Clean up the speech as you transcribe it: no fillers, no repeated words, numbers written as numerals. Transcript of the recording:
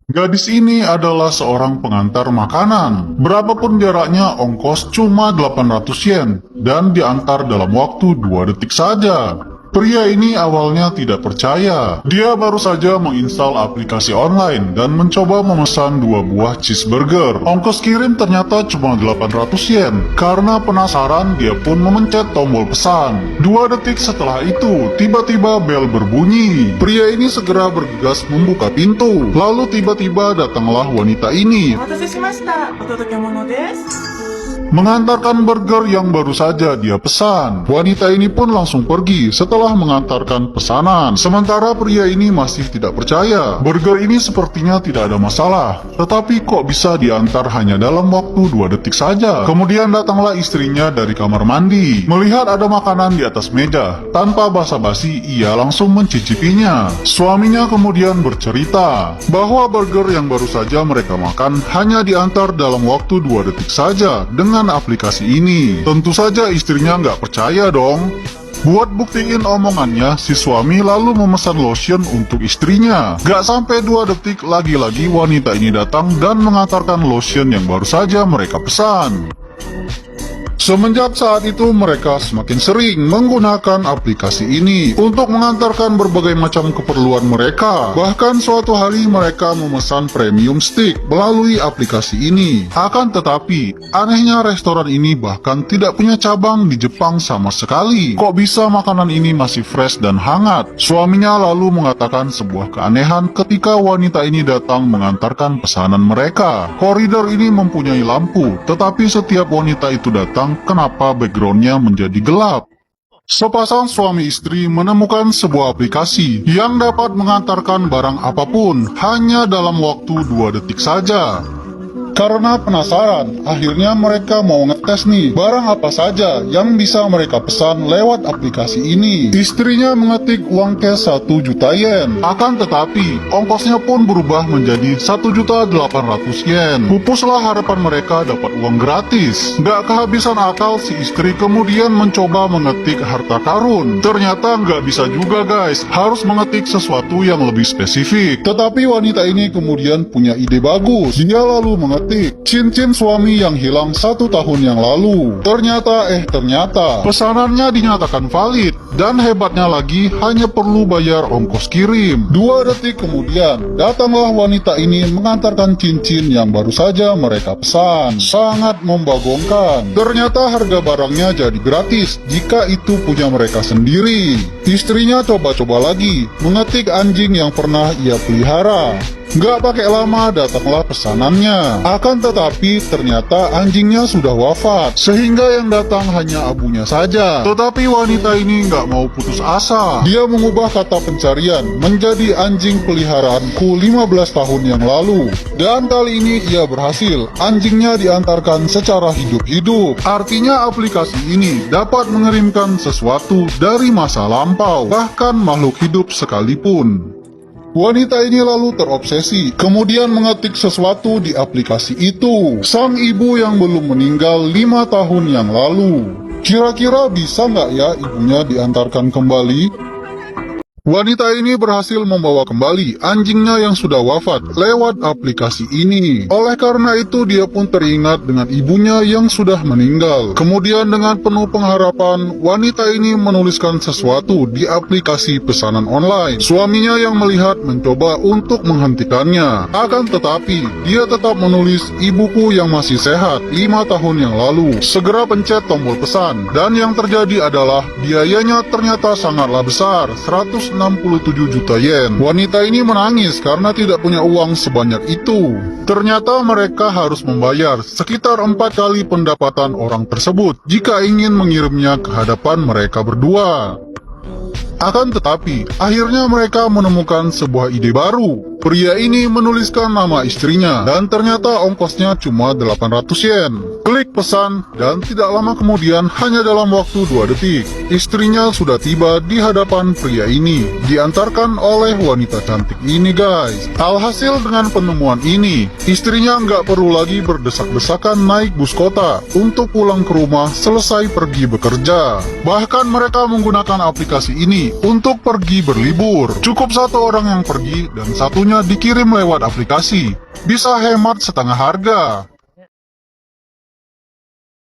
Gadis ini adalah seorang pengantar makanan. Berapapun jaraknya, ongkos cuma 800 yen dan diantar dalam waktu 2 detik saja. Pria ini awalnya tidak percaya. Dia baru saja menginstal aplikasi online dan mencoba memesan 2 buah cheeseburger. Ongkos kirim ternyata cuma 800 yen. Karena penasaran, dia pun memencet tombol pesan. 2 detik setelah itu, tiba-tiba bel berbunyi. Pria ini segera bergegas membuka pintu. Lalu tiba-tiba datanglah wanita ini, お待たせしました。お届け物です。 mengantarkan burger yang baru saja dia pesan. Wanita ini pun langsung pergi setelah mengantarkan pesanan. Sementara pria ini masih tidak percaya. Burger ini sepertinya tidak ada masalah. Tetapi kok bisa diantar hanya dalam waktu 2 detik saja? Kemudian datanglah istrinya dari kamar mandi. Melihat ada makanan di atas meja, tanpa basa-basi ia langsung mencicipinya. Suaminya kemudian bercerita bahwa burger yang baru saja mereka makan hanya diantar dalam waktu 2 detik saja dengan aplikasi ini. Tentu saja istrinya nggak percaya dong. Buat buktiin omongannya, si suami lalu memesan lotion untuk istrinya. Gak sampai 2 detik, lagi-lagi wanita ini datang dan mengantarkan lotion yang baru saja mereka pesan. Semenjak saat itu mereka semakin sering menggunakan aplikasi ini untuk mengantarkan berbagai macam keperluan mereka. Bahkan suatu hari mereka memesan premium steak melalui aplikasi ini. Akan tetapi, anehnya restoran ini bahkan tidak punya cabang di Jepang sama sekali. Kok bisa makanan ini masih fresh dan hangat? Suaminya lalu mengatakan sebuah keanehan ketika wanita ini datang mengantarkan pesanan mereka. Koridor ini mempunyai lampu, tetapi setiap wanita itu datang, kenapa backgroundnya menjadi gelap? Sepasang suami istri menemukan sebuah aplikasi yang dapat mengantarkan barang apapun hanya dalam waktu 2 detik saja. Karena penasaran, akhirnya mereka mau ngetes nih barang apa saja yang bisa mereka pesan lewat aplikasi ini. Istrinya mengetik uang cash 1 juta yen. Akan tetapi, ongkosnya pun berubah menjadi 1.800.000 yen. Pupuslah harapan mereka dapat uang gratis. Gak kehabisan akal, si istri kemudian mencoba mengetik harta karun. Ternyata nggak bisa juga guys, harus mengetik sesuatu yang lebih spesifik. Tetapi wanita ini kemudian punya ide bagus. Dia lalu mengetik cincin suami yang hilang 1 tahun yang lalu. Ternyata pesanannya dinyatakan valid. Dan hebatnya lagi, hanya perlu bayar ongkos kirim. 2 detik kemudian, datanglah wanita ini mengantarkan cincin yang baru saja mereka pesan. Sangat membagongkan. Ternyata harga barangnya jadi gratis jika itu punya mereka sendiri. Istrinya coba-coba lagi, mengetik anjing yang pernah ia pelihara. Gak pakai lama datanglah pesanannya. Akan tetapi ternyata anjingnya sudah wafat, sehingga yang datang hanya abunya saja. Tetapi wanita ini gak mau putus asa. Dia mengubah kata pencarian menjadi anjing peliharaanku 15 tahun yang lalu. Dan kali ini ia berhasil. Anjingnya diantarkan secara hidup-hidup. Artinya aplikasi ini dapat mengirimkan sesuatu dari masa lampau, bahkan makhluk hidup sekalipun. Wanita ini lalu terobsesi, kemudian mengetik sesuatu di aplikasi itu. Sang ibu yang belum meninggal 5 tahun yang lalu. Kira-kira bisa nggak ya ibunya diantarkan kembali? Wanita ini berhasil membawa kembali anjingnya yang sudah wafat lewat aplikasi ini. Oleh karena itu dia pun teringat dengan ibunya yang sudah meninggal. Kemudian dengan penuh pengharapan, wanita ini menuliskan sesuatu di aplikasi pesanan online. Suaminya yang melihat mencoba untuk menghentikannya. Akan tetapi, dia tetap menulis ibuku yang masih sehat 5 tahun yang lalu. Segera pencet tombol pesan. Dan yang terjadi adalah biayanya ternyata sangatlah besar, 167 juta yen. Wanita ini menangis karena tidak punya uang sebanyak itu. Ternyata mereka harus membayar sekitar 4 kali pendapatan orang tersebut jika ingin mengirimnya ke hadapan mereka berdua. Akan tetapi, akhirnya mereka menemukan sebuah ide baru. Pria ini menuliskan nama istrinya, dan ternyata ongkosnya cuma 800 yen. Klik pesan, dan tidak lama kemudian, hanya dalam waktu 2 detik, istrinya sudah tiba di hadapan pria ini, diantarkan oleh wanita cantik ini guys. Alhasil dengan penemuan ini, istrinya nggak perlu lagi berdesak-desakan naik bus kota untuk pulang ke rumah selesai pergi bekerja. Bahkan mereka menggunakan aplikasi ini untuk pergi berlibur. Cukup 1 orang yang pergi dan satunya dikirim lewat aplikasi. Bisa hemat setengah harga.